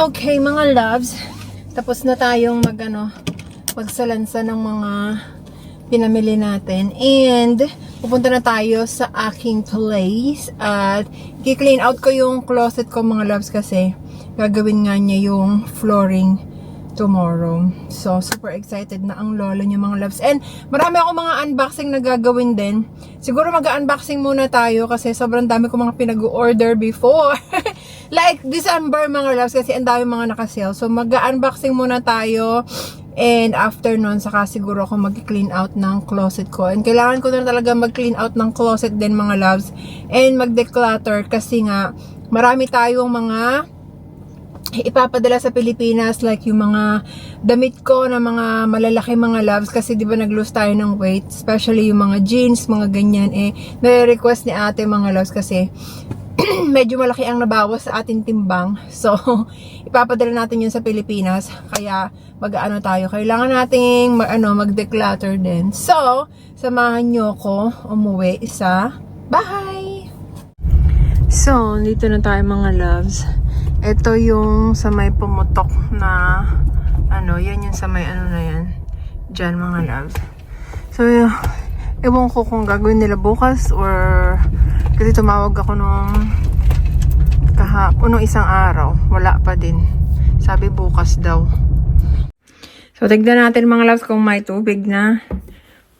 Okay, mga loves, tapos na tayong magsalansa ng mga pinamili natin. And pupunta na tayo sa aking place at i-clean out ko yung closet ko, mga loves, kasi gagawin nga niya yung flooring tomorrow. So, super excited na ang lolo niya, mga loves. And marami akong mga unboxing na gagawin din. Siguro mag-unboxing muna tayo kasi sobrang dami ko mga pinag-order before. Like December, mga loves, kasi ang dami mga nakasale. So, mag-unboxing muna tayo. And after nun, saka siguro ako mag-clean out ng closet ko. And kailangan ko na talaga mag-clean out ng closet din, mga loves. And mag-declutter kasi nga marami tayong mga ipapadala sa Pilipinas, like yung mga damit ko na mga malalaki, mga loves, kasi di ba nag-lose tayo ng weight, especially yung mga jeans, mga ganyan, nare-request ni ate, mga loves, kasi medyo malaki ang nabawas sa ating timbang. So, ipapadala natin yun sa Pilipinas, kaya mag-ano tayo, kailangan nating mag-declutter din. So, samahan nyo ko umuwi sa bahay. So, dito na tayo, mga loves. Ito yung sa may pumutok na yan yung sa may na yan. Diyan, mga loves. So, ewan ko kung gagawin nila bukas or kasi tumawag ako nung isang araw. Wala pa din. Sabi bukas daw. So, tignan natin, mga loves, kung may tubig na.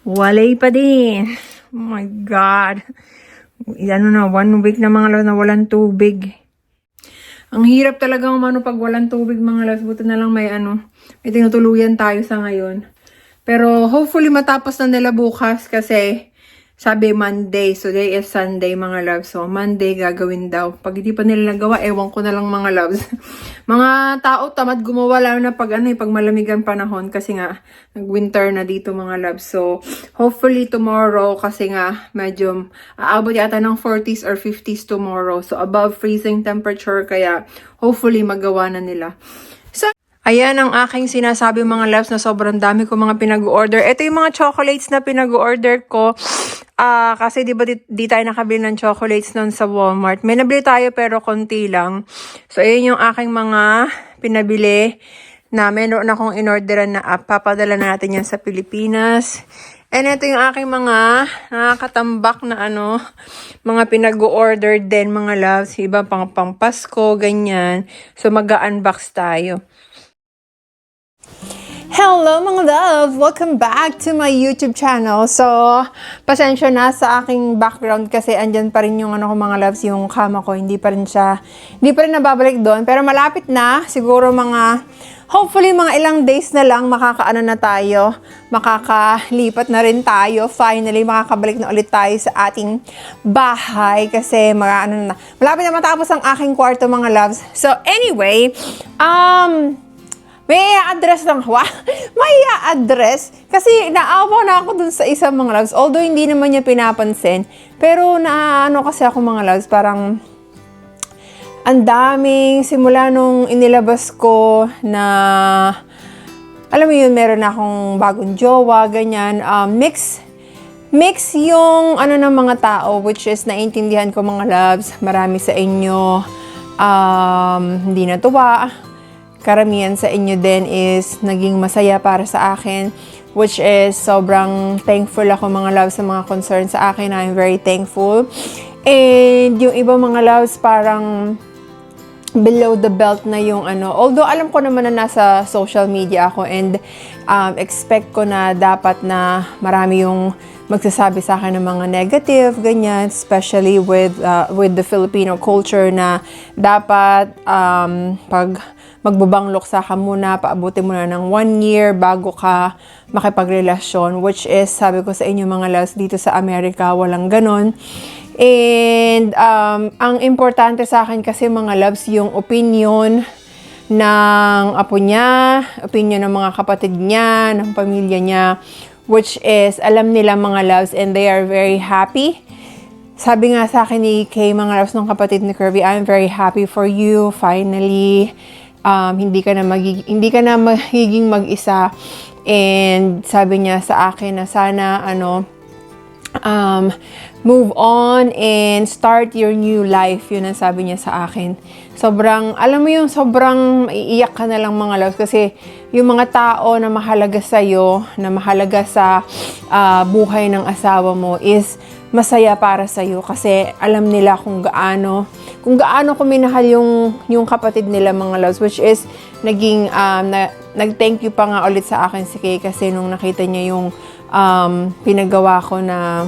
Walay pa din. Oh my God. 1 week na, mga loves, na walang tubig. Ang hirap talaga pag walang tubig, mga loves. Buti na lang may tinutuluyan tayo sa ngayon. Pero hopefully matapos na nila bukas kasi sabi Monday. So today is Sunday, mga loves. So Monday gagawin daw. Pag hindi pa nila nagawa, ewan ko na lang, mga loves. Mga tao tamad gumawa, lalo na pag pag malamigan panahon kasi nga nag-winter na dito, mga loves. So hopefully tomorrow, kasi nga medyo aabot yata ng 40s or 50s tomorrow. So above freezing temperature, kaya hopefully magawa na nila. So ayan ang aking sinasabi, mga loves, na sobrang dami ko mga pinag-order. Ito yung mga chocolates na pinag-order ko. Kasi di ba di tayo nakabili ng chocolates nun sa Walmart. May nabili tayo pero konti lang. So ayun yung aking mga pinabili na meron akong in-orderan na app. Papadala natin yan sa Pilipinas. And ito yung aking mga nakakatambak na mga pinag-order din, mga loves. Iba pang Pasko, ganyan. So mag-unbox tayo. Hello, mga love! Welcome back to my YouTube channel. So, pasensya na sa aking background kasi andyan pa rin yung mga loves, yung kama ko. Hindi pa rin nababalik doon. Pero malapit na, siguro hopefully mga ilang days na lang na tayo. Makakalipat na rin tayo. Finally, makakabalik na ulit tayo sa ating bahay kasi malapit na matapos ang aking kwarto, mga loves. So, anyway, may address lang ako. May address. Kasi naawa na ako dun sa isang, mga loves. Although hindi naman niya pinapansin. Pero kasi ako, mga loves, parang ang daming simula nung inilabas ko na alam mo yun, meron na akong bagong jowa, ganyan. Mix yung ng mga tao, which is naintindihan ko, mga loves. Marami sa inyo hindi natuwa. Karamihan sa inyo din is naging masaya para sa akin, which is sobrang thankful ako, mga loves, sa mga concern sa akin. I'm very thankful. And yung iba, mga loves, parang below the belt na yung although alam ko naman na nasa social media ako and expect ko na dapat na marami yung magsasabi sa akin ng mga negative, ganyan, especially with the Filipino culture na dapat pag magbabanglok ka muna, paabutin mo na ng 1 year bago ka makipagrelasyon, which is, sabi ko sa inyo, mga loves, dito sa Amerika, walang ganon. And ang importante sa akin kasi, mga loves, yung opinion ng apo niya, opinion ng mga kapatid niya, ng pamilya niya, which is, alam nila, mga loves, and they are very happy. Sabi nga sa akin ni Kay, mga loves, ng kapatid ni Kirby, I'm very happy for you, finally. Hindi ka na magiging mag-isa. And sabi niya sa akin na sana move on and start your new life. Yun ang sabi niya sa akin. Sobrang, alam mo yung sobrang iiyak ka na lang mga loves kasi yung mga tao na mahalaga sa'yo, na mahalaga sa buhay ng asawa mo is masaya para sa'yo kasi alam nila kung gaano ko minahal yung kapatid nila mga loves, which is naging, nag-thank you pa nga ulit sa akin si Kay kasi nung nakita niya yung pinagawa ko na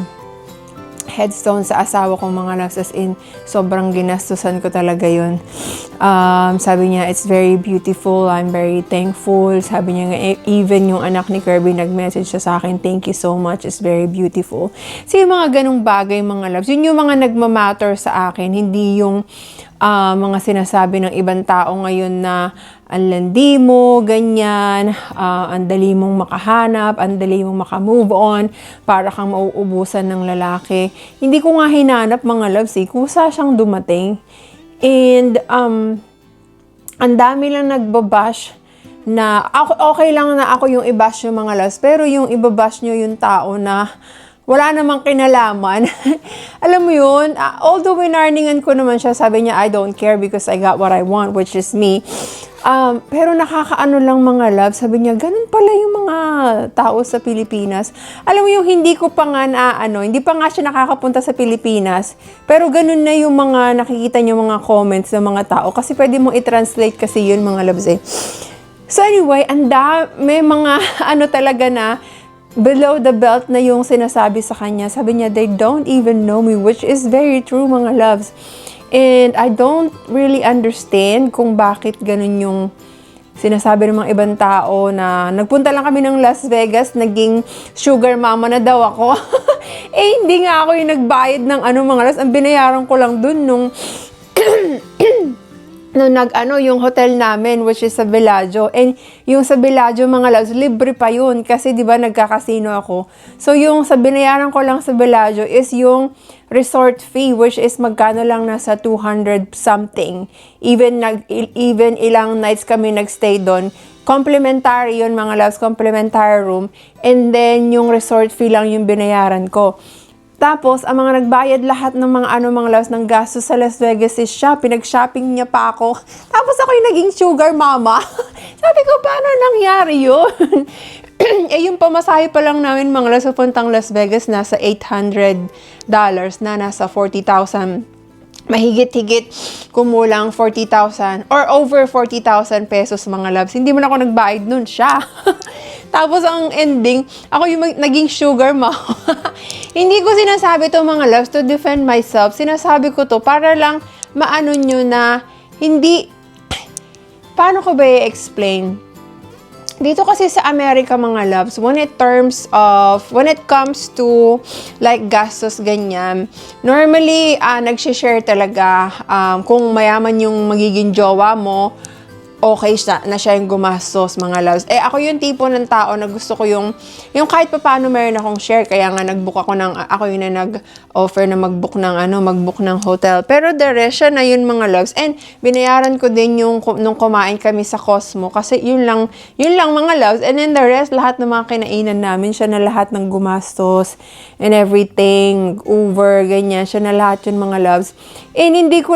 headstone sa asawa kong mga loves, as in, sobrang ginastusan ko talaga yun. Sabi niya, it's very beautiful, I'm very thankful. Sabi niya nga, even yung anak ni Kirby nag-message siya sa akin, thank you so much, it's very beautiful. So yung mga ganong bagay mga loves, yun yung mga nagmamatter sa akin, hindi yung mga sinasabi ng ibang tao ngayon na ang landi mo, ganyan, ang dali mong makahanap, ang dali mong makamove on, para kang mauubusan ng lalaki. Hindi ko nga hinanap mga loves kusa siyang dumating. And, ang dami lang nagbabash na, okay lang na ako yung ibash yung mga loves, pero yung ibabash nyo yung tao na wala namang kinalaman. Alam mo yun, although winarningan ko naman siya, sabi niya, I don't care because I got what I want, which is me. Pero nakakaano lang mga love, sabi niya, ganun pala yung mga tao sa Pilipinas. Alam mo yung hindi ko pa nga hindi pa nga siya nakakapunta sa Pilipinas, pero ganun na yung mga nakikita niyo mga comments ng mga tao, kasi pwede mong i-translate kasi yun mga loves So anyway, may mga talaga na, below the belt na yung sinasabi sa kanya. Sabi niya, they don't even know me, which is very true mga loves. And I don't really understand kung bakit ganun yung sinasabi ng mga ibang tao na nagpunta lang kami ng Las Vegas, naging sugar mama na daw ako. Hindi nga ako yung nagbayad ng mga loves. Ang binayaran ko lang dun nung yung hotel namin, which is sa Bellagio. And yung sa Bellagio, mga loves, libre pa yun. Kasi, di ba, nagkakasino ako. So, yung sa binayaran ko lang sa Bellagio is yung resort fee, which is magkano lang nasa 200 something. Even ilang nights kami nagstay doon. Complimentary yun, mga loves, complimentary room. And then, yung resort fee lang yung binayaran ko. Tapos, ang mga nagbayad lahat ng mga mga loves ng gastos sa Las Vegas is siya. Pinag-shopping niya pa ako. Tapos ako yung naging sugar mama. Sabi ko, paano nangyari yun? Yung pamasahe pa lang namin mga loves papuntang Las Vegas, nasa $800 na, nasa 40,000. Mahigit-higit, kumulang 40,000 or over 40,000 pesos mga loves. Hindi man ako nagbayad nun, siya. Tapos ang ending, ako yung naging sugar mama. Hindi ko sinasabi to mga loves to defend myself. Sinasabi ko to para lang maano nyo na hindi, paano ko ba i-explain? Dito kasi sa Amerika mga loves, when it comes to like gastos ganyan, normally nag-share talaga kung mayaman yung magiging jowa mo, okay na siya yung gumastos mga loves. Ako yung tipo ng tao na gusto ko yung kahit pa paano meron akong share, kaya nga nag-book ako ako yung na nag-offer na mag-book ng hotel. Pero the rest siya na yun mga loves. And binayaran ko din yung nung kumain kami sa Cosmo kasi yun lang mga loves. And then the rest, lahat ng mga kinainan namin, siya na lahat ng gumastos and everything, Uber, ganyan, siya na lahat yun mga loves. And hindi ko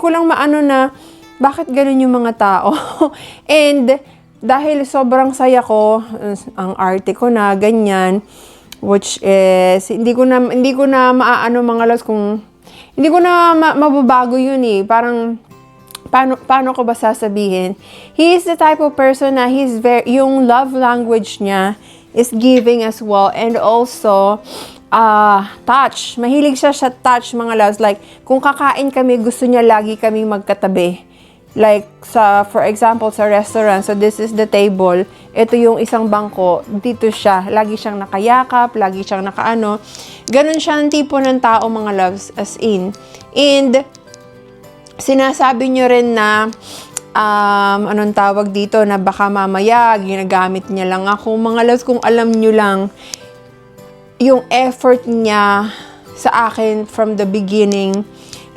lang maano na bakit ganun yung mga tao. And dahil sobrang saya ko, ang arte ko na ganyan, which is hindi ko na maaano mga loves, kung hindi ko na mababago yun parang paano ko ba sasabihin? He is the type of person na yung love language niya is giving as well, and also touch. Mahilig siya sa touch mga loves. Like kung kakain kami, gusto niya lagi kaming magkatabi. Like, for example, sa restaurant, so this is the table, ito yung isang bangko, dito siya, lagi siyang nakayakap, lagi siyang nakaano. Ganun siya ng tipo ng tao, mga loves, as in. And, sinasabi nyo rin na, anong tawag dito, na baka mamaya, ginagamit niya lang ako. Mga loves, kung alam nyo lang, yung effort niya sa akin from the beginning,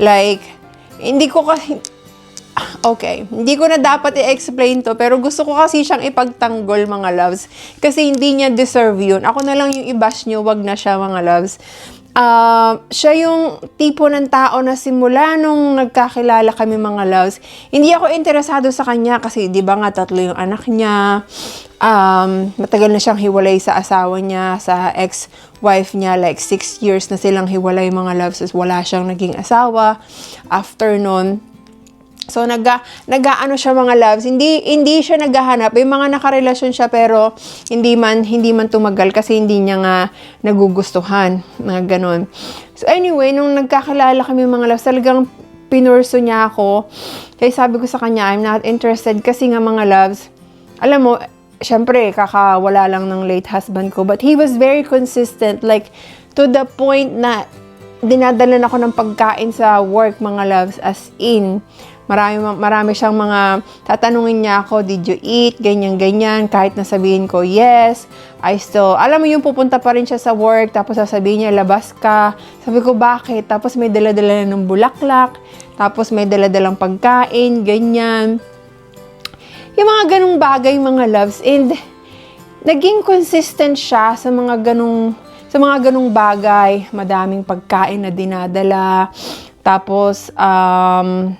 like, hindi ko kasi, Okay, hindi ko na dapat i-explain to, pero gusto ko kasi siyang ipagtanggol, mga loves. Kasi hindi niya deserve yun. Ako na lang yung i-bash niyo, wag na siya, mga loves. Siya yung tipo ng tao na simula nung nagkakilala kami, mga loves, hindi ako interesado sa kanya kasi di ba nga 3 yung anak niya. Matagal na siyang hiwalay sa asawa niya, sa ex-wife niya, like 6 years na silang hiwalay, mga loves. Wala siyang naging asawa after nun. So, nag-ano siya, mga loves. Hindi siya naghahanap. May mga nakarelasyon siya, pero hindi man tumagal kasi hindi niya nga nagugustuhan. Mga ganun. So, anyway, nung nagkakilala kami, mga loves, talagang pinurso niya ako. Kaya sabi ko sa kanya, I'm not interested. Kasi nga, mga loves, alam mo, syempre, kakawala lang ng late husband ko. But he was very consistent. Like, to the point na dinadalan ako ng pagkain sa work, mga loves, as in. Marami siyang mga tatanungin niya ako, did you eat? Ganyan. Kahit nasabihin ko, yes. Alam mo yung pupunta pa rin siya sa work, tapos sasabihin niya, labas ka. Sabi ko, bakit? Tapos may dala-dala ng bulaklak, tapos may dala-dalang pagkain, ganyan. Yung mga ganung bagay, mga loves. And naging consistent siya sa mga ganung bagay. Madaming pagkain na dinadala. Tapos,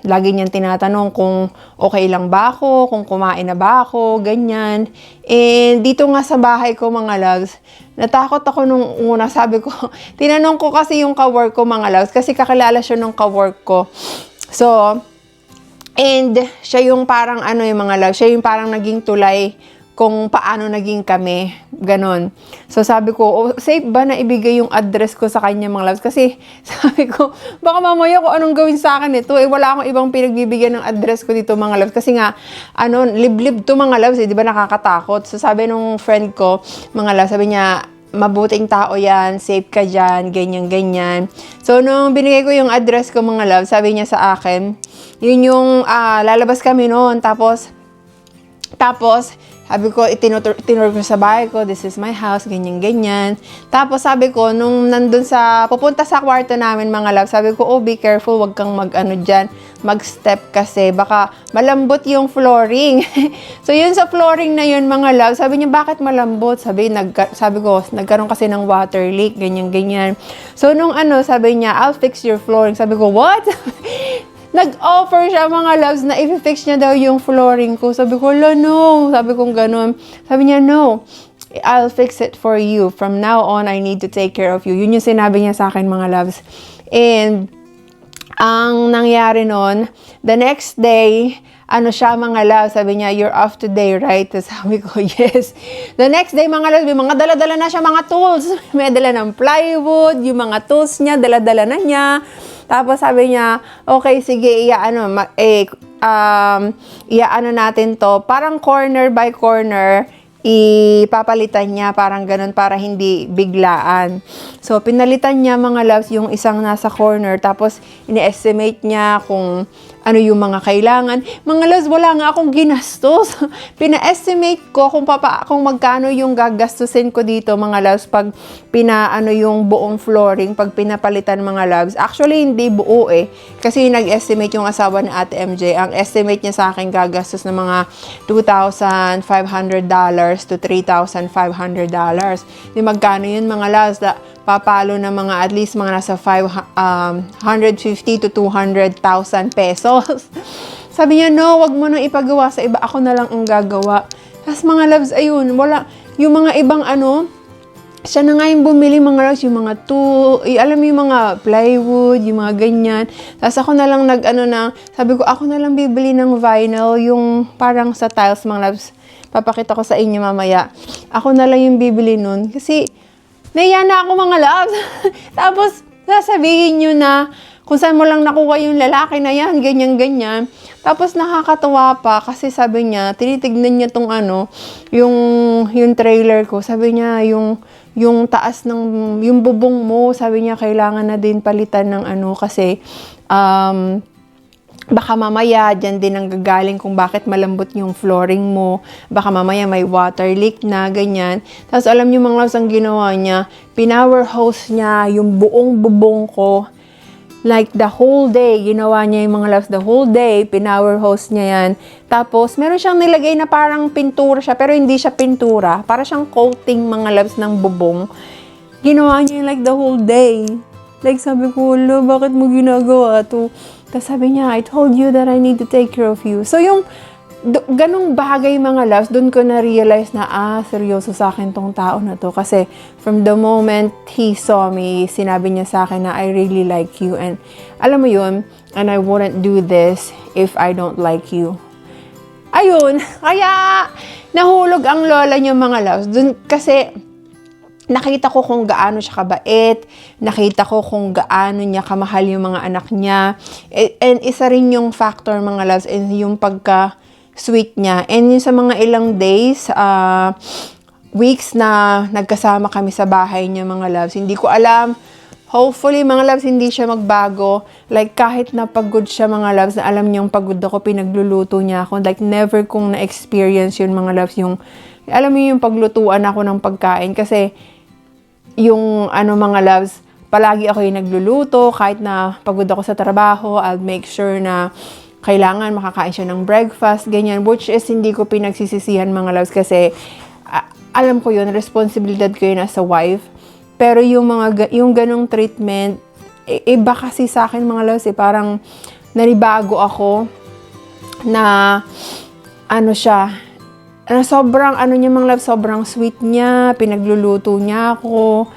lagi niyang tinatanong kung okay lang ba ako, kung kumain na ba ako, ganyan. And dito nga sa bahay ko, mga loves, natakot ako nung una. Sabi ko, tinanong ko kasi yung ka-work ko, mga loves, kasi kakilala siya nung ka-work ko. So, and siya yung parang yung mga loves, siya yung parang naging tulay kung paano naging kami, ganon. So sabi ko, safe ba na ibigay yung address ko sa kanya, mga loves? Kasi sabi ko, baka mamaya kung anong gawin sa akin ito, wala akong ibang pinagbibigyan ng address ko dito, mga loves. Kasi nga, liblib to, mga loves, di ba nakakatakot? So sabi nung friend ko, mga loves, sabi niya, mabuting tao yan, safe ka dyan, ganyan. So nung binigay ko yung address ko, mga loves, sabi niya sa akin, yun yung lalabas kami noon, tapos sabi ko, tinur ko sa bahay ko, this is my house, ganyan. Tapos sabi ko, nung nandun pupunta sa kwarto namin, mga love, sabi ko, be careful, wag kang mag-step kasi baka malambot yung flooring. So yun sa flooring na yun, mga love, sabi niya, bakit malambot? Sabi ko, nagkaroon kasi ng water leak, ganyan. So nung sabi niya, I'll fix your flooring. Sabi ko, what? Nag-offer siya, mga loves, na i-fix niya daw yung flooring ko. Sabi ko, no. Sabi ko ganun. Sabi niya, no. I'll fix it for you. From now on, I need to take care of you. Yun yung sinabi niya sa akin, mga loves. And, ang nangyari nun, the next day, siya, mga loves, sabi niya, you're off today, right? Tapos sabi ko, yes. The next day, mga loves, may mga dala-dala na siya, mga tools. May dala ng plywood, yung mga tools niya, dala-dala na niya. Tapos sabi niya, okay, sige, iaano natin to. Parang corner by corner, ipapalitan niya, parang ganun, para hindi biglaan. So, pinalitan niya, mga loves, yung isang nasa corner. Tapos, ini-estimate niya kung ano yung mga kailangan. Mga loves, wala nga akong ginastos. Pina-estimate ko kung magkano yung gagastusin ko dito, mga loves, pag yung buong flooring, pag pinapalitan, mga loves. Actually, hindi buo kasi nag-estimate yung asawa ni Ate MJ. Ang estimate niya sa akin, gagastos ng mga $2,500 to $3,500. Di magkano yun, mga loves? Papalo na mga at least mga nasa 150 to 200,000 pesos. Sabi niya, no, wag mo nang ipagawa sa iba. Ako na lang ang gagawa. Tapos, mga loves, ayun, wala. Yung mga ibang siya na nga yung bumili, mga loves, yung mga alam mo yung mga plywood, yung mga ganyan. Tapos ako na lang sabi ko, ako na lang bibili ng vinyl, yung parang sa tiles, mga loves. Papakita ko sa inyo mamaya. Ako na lang yung bibili nun. Kasi, naiya na ako, mga loves. Tapos, sasabihin nyo na kung saan mo lang nakuha yung lalaki na yan, ganyan. Tapos, nakakatawa pa kasi sabi niya, tinitignan niya tong yung trailer ko. Sabi niya, yung taas yung bubong mo, sabi niya, kailangan na din palitan ng kasi, baka mamaya, dyan din ang gagaling kung bakit malambot yung flooring mo. Baka mamaya may water leak na, ganyan. Tapos alam niyo, mga loves, ang ginawa niya, pinower hose niya yung buong bubong ko. Like the whole day, ginawa niya yung mga loves the whole day, pinower host niya yan. Tapos, meron siyang nilagay na parang pintura siya, pero hindi siya pintura. Para siyang coating mga loves ng bubong. Ginawa niya yung like the whole day. Like sabi ko, lo, bakit mo ginagawa to? Tapos sabi niya, I told you that I need to take care of you. So yung ganong bagay mga loves, dun ko na-realize na, seryoso sa akin tong tao na to. Kasi from the moment he saw me, sinabi niya sa akin na I really like you. And alam mo yun, and I wouldn't do this if I don't like you. Ayun, kaya nahulog ang lola niya mga loves. Dun, kasi nakita ko kung gaano siya kabait, nakita ko kung gaano niya kamahal yung mga anak niya. And isa rin yung factor mga loves, and yung pagka-sweet niya. And yung sa mga ilang days, weeks na nagkasama kami sa bahay niya mga loves, hindi ko alam. Hopefully, mga loves, hindi siya magbago. Like, kahit napagod siya, mga loves, na alam niyang pagod ako, pinagluluto niya ako. Like, never kong na-experience yun, mga loves, yung, alam mo yung paglutuan ako ng pagkain. Kasi, yung, mga loves, palagi ako yung nagluluto. Kahit na pagod ako sa trabaho, I'll make sure na kailangan makakain siya ng breakfast, ganyan. Which is, hindi ko pinagsisisihan, mga loves, kasi, alam ko yun, responsibilidad ko yun as a wife. Pero yung ganong treatment, iba kasi sa akin mga loves, parang nanibago ako na na sobrang niya mga loves, sobrang sweet niya, pinagluluto niya ako.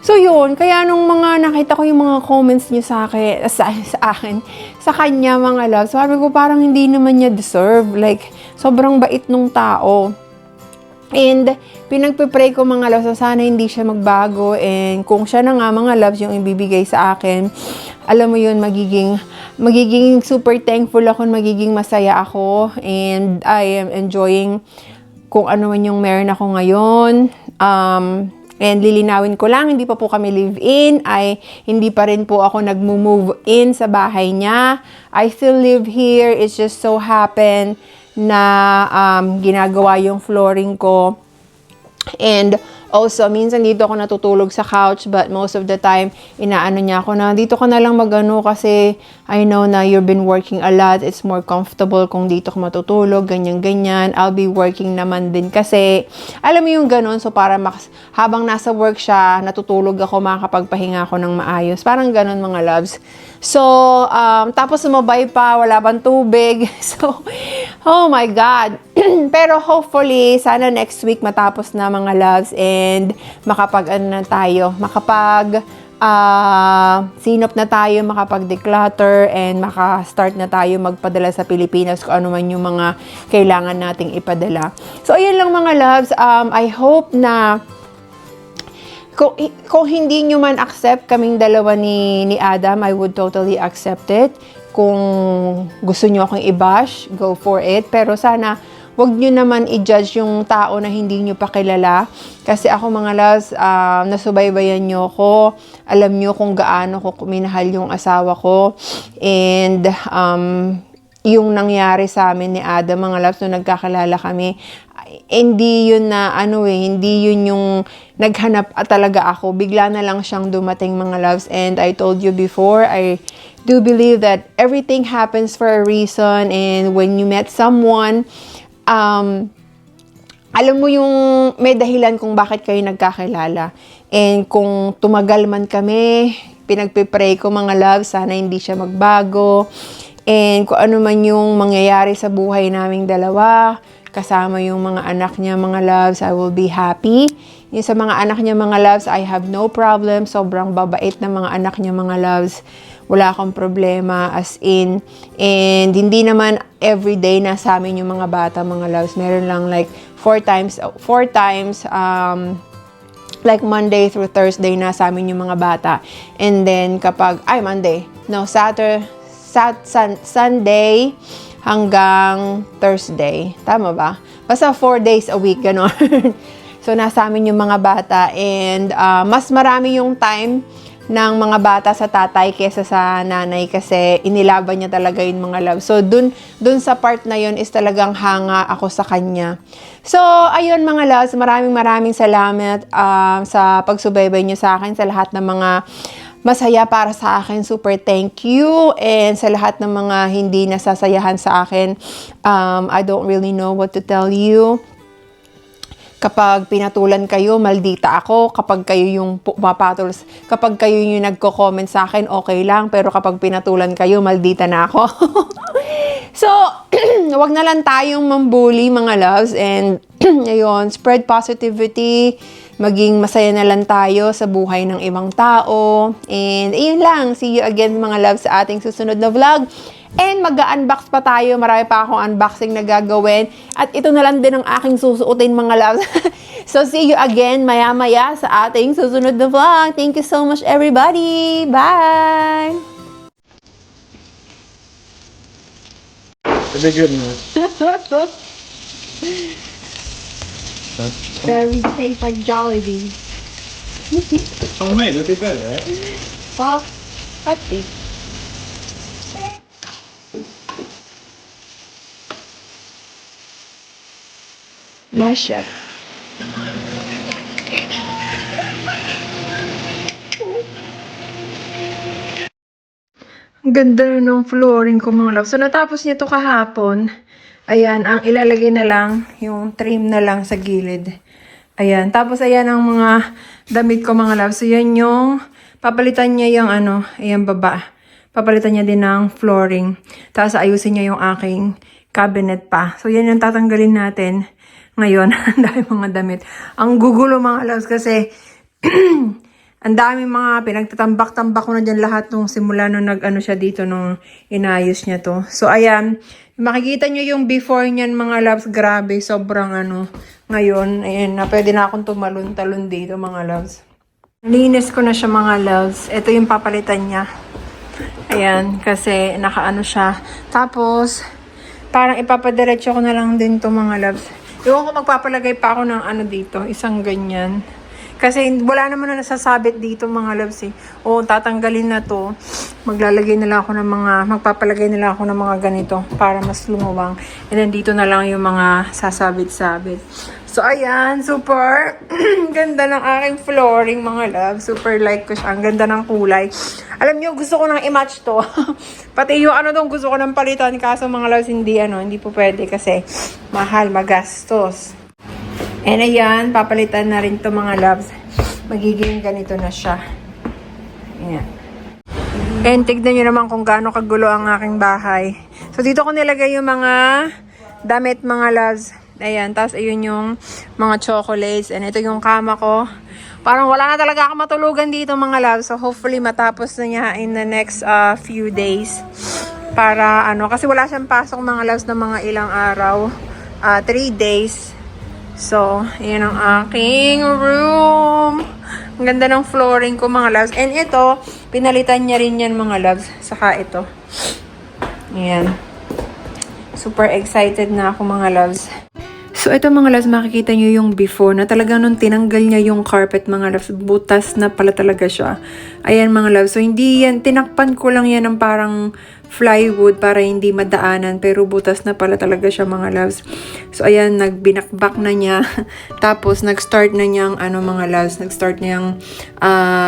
So yun, kaya nung mga nakita ko yung mga comments niya sa akin, sa kanya mga loves, sabi ko parang hindi naman niya deserve, like sobrang bait nung tao. And pinagpe-pray ko mga loves, sana hindi siya magbago, and kung siya na nga mga loves yung ibibigay sa akin, alam mo yun, magiging super thankful ako, magiging masaya ako, and I am enjoying kung ano man yung meron ako ngayon. And lilinawin ko lang, hindi pa po kami live-in, hindi pa rin po ako nag-move in sa bahay niya. I still live here, it's just so happen na ginagawa yung flooring ko. And also, minsan dito ako natutulog sa couch, but most of the time, inaano niya ako na, dito ka na lang magano kasi I know na you've been working a lot. It's more comfortable kung dito ka matutulog, ganyan-ganyan. I'll be working naman din kasi, alam mo yung ganon, so para habang nasa work siya, natutulog ako, makakapagpahinga ako ng maayos. Parang ganon mga loves. So, tapos sumabay pa, wala pang tubig. So, oh my God. Pero hopefully, sana next week matapos na mga loves, and sinop na tayo, makapag-declutter, and maka-start na tayo magpadala sa Pilipinas kung ano man yung mga kailangan nating ipadala. So, ayun lang mga loves. I hope na kung hindi nyo man accept kaming dalawa ni Adam, I would totally accept it. Kung gusto nyo akong i-bash, go for it. Pero sana, wag nyo naman i-judge yung tao na hindi nyo pa kilala. Kasi ako mga loves, nasubaybayan nyo ako. Alam nyo kung gaano ko minahal yung asawa ko. And yung nangyari sa amin ni Adam, mga loves, nung nagkakilala kami, hindi yun na hindi yun yung naghanap talaga ako. Bigla na lang siyang dumating mga loves. And I told you before, I do believe that everything happens for a reason. And when you met someone, alam mo yung may dahilan kung bakit kayo nagkakilala. And kung tumagal man kami, pinagpipray ko mga loves, sana hindi siya magbago. And kung ano man yung mangyayari sa buhay naming dalawa, kasama yung mga anak niya, mga loves, I will be happy. Yung sa mga anak niya, mga loves, I have no problem. Sobrang babait ng mga anak niya, mga loves. Wala akong problema, as in. And hindi naman everyday na sa amin yung mga bata, mga loves. Meron lang like 4 times, like Monday through Thursday na sa amin yung mga bata. And then Sunday hanggang Thursday. Tama ba? Basta 4 days a week, gano'n. So, nasa amin yung mga bata. And mas marami yung time ng mga bata sa tatay kesa sa nanay kasi inilaban niya talaga yung mga love. So, dun sa part na yun is talagang hanga ako sa kanya. So, ayun mga loves, maraming salamat sa pagsubaybay niyo sa akin, sa lahat ng mga masaya para sa akin. Super thank you. And sa lahat ng mga hindi nasasayahan sa akin, I don't really know what to tell you. Kapag pinatulan kayo, maldita ako. Kapag kayo yung pumapatol, kapag kayo yung nagko-comment sa akin, okay lang. Pero kapag pinatulan kayo, maldita na ako. So, wag na lang tayong mambully, mga loves. And, ayun, spread positivity. Maging masaya na lang tayo sa buhay ng ibang tao. And, ayun lang. See you again, mga loves, sa ating susunod na vlog. And mag-unbox pa tayo. Marami pa akong unboxing na gagawin. At ito na lang din ang aking susuotin, mga loves. So, see you again maya-maya sa ating susunod na vlog. Thank you so much, everybody. Bye! Very good, man. Very safe like Jollibee. Oh, mate, that'd be better, right? Well, I think. My chef. Ang ganda ng flooring ko, mga love. So, natapos niya to kahapon. Ayan, ang ilalagay na lang, yung trim na lang sa gilid. Ayan, tapos ayan ang mga damit ko, mga love. So, yan yung, papalitan niya yung ano, ayan baba. Papalitan niya din ng flooring. Tapos ayusin niya yung aking cabinet pa. So, yan yung tatanggalin natin ngayon. Ang dami mga damit. Ang gugulo, mga loves, kasi ang dami mga pinagtatambak-tambak ko na dyan lahat nung simula nung nag-ano siya dito nung inayos niya to. So, ayan. Makikita nyo yung before niyan, mga loves. Grabe, sobrang ano. Ngayon, ayan na. Pwede na akong tumalon-talon dito, mga loves. Linis ko na siya, mga loves. Ito yung papalitan niya. Ayan, kasi nakaano siya. Tapos, parang ipapadiretso ko na lang din to, mga loves. Iwan ko magpapalagay pa ako ng ano dito. Isang ganyan. Kasi wala naman na nasasabit dito, mga loves, eh. O, tatanggalin na to. Maglalagay na lang ako ng mga, magpapalagay na lang ako ng mga ganito para mas lumuwang. And then dito na lang yung mga sasabit-sabit. So, ayan, super ganda ng aking flooring, mga loves. Super like ko siya. Ang ganda ng kulay. Alam niyo, gusto ko nang i-match to. Pati yung ano tong gusto ko nang palitan. Kaso, mga loves, hindi po pwede kasi mahal, magastos. And ayan, papalitan na rin to, mga loves. Magiging ganito na siya. Ayan. And tignan nyo naman kung gaano kagulo ang aking bahay. So, dito ko nilagay yung mga damit, mga loves. Ayan, tapos ayun yung mga chocolates. And ito yung kama ko. Parang wala na talaga ako matulugan dito, mga loves. So, hopefully matapos na niya in the next few days. Para ano, kasi wala siyang pasok, mga loves, na mga ilang araw. 3 days. So, ayan ang aking room. Ang ganda ng flooring ko, mga loves. And ito, pinalitan niya rin yan, mga loves. Saka ito. Ayan. Super excited na ako, mga loves. So, ito, mga loves, makikita nyo yung before na talagang nung tinanggal niya yung carpet, mga loves, butas na pala talaga siya. Ayan, mga loves. So, hindi yan, tinakpan ko lang yan ng parang plywood para hindi madaanan, pero butas na pala talaga siya, mga loves. So, ayan, nagbinakbak na niya. Tapos, nag-start na niyang, ano, mga loves, nag-start niyang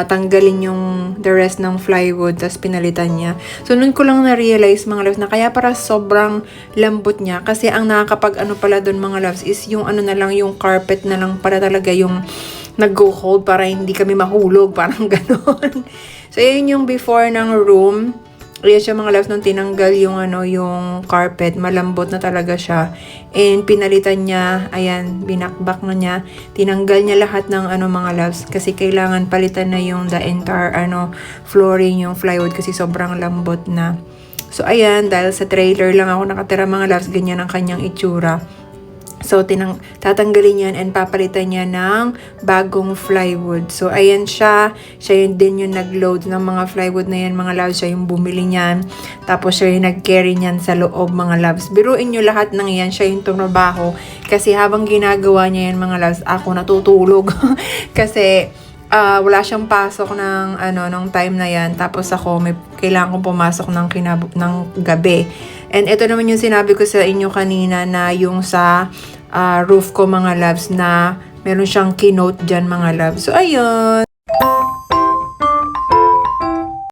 tanggalin yung the rest ng plywood, tapos pinalitan niya. So, nun ko lang na-realize, mga loves, na kaya para sobrang lambot niya, kasi ang nakakapag, ano pala dun, mga loves, is yung, ano na lang, yung carpet na lang pala talaga yung nag-go hold para hindi kami mahulog, parang ganon. So, yun yung before ng room. Ayan siya, mga loves, nung tinanggal yung, ano, yung carpet, malambot na talaga siya. And pinalitan niya, ayan, binakbak na niya. Tinanggal niya lahat ng, ano, mga loves, kasi kailangan palitan na yung the entire, ano, flooring, yung plywood, kasi sobrang lambot na. So, ayan, dahil sa trailer lang ako nakatira, mga loves, ganyan ang kanyang itsura. So, tatanggalin yan and papalitan niya ng bagong plywood. So, ayan siya. Siya yun din yung nag-load ng mga plywood na yan, mga loves. Siya yung bumili niyan. Tapos, siya yung nag-carry niyan sa loob, mga loves. Biruin nyo lahat ng yan. Siya yung tumabaho. Kasi habang ginagawa niya yan, mga loves, ako natutulog. Kasi, wala siyang pasok ng, ano, ng time na yan. Tapos ako, may kailangan kong pumasok ng gabi. And ito naman yung sinabi ko sa inyo kanina na yung sa roof ko, mga loves, na meron siyang keynote dyan, mga loves. So, ayun.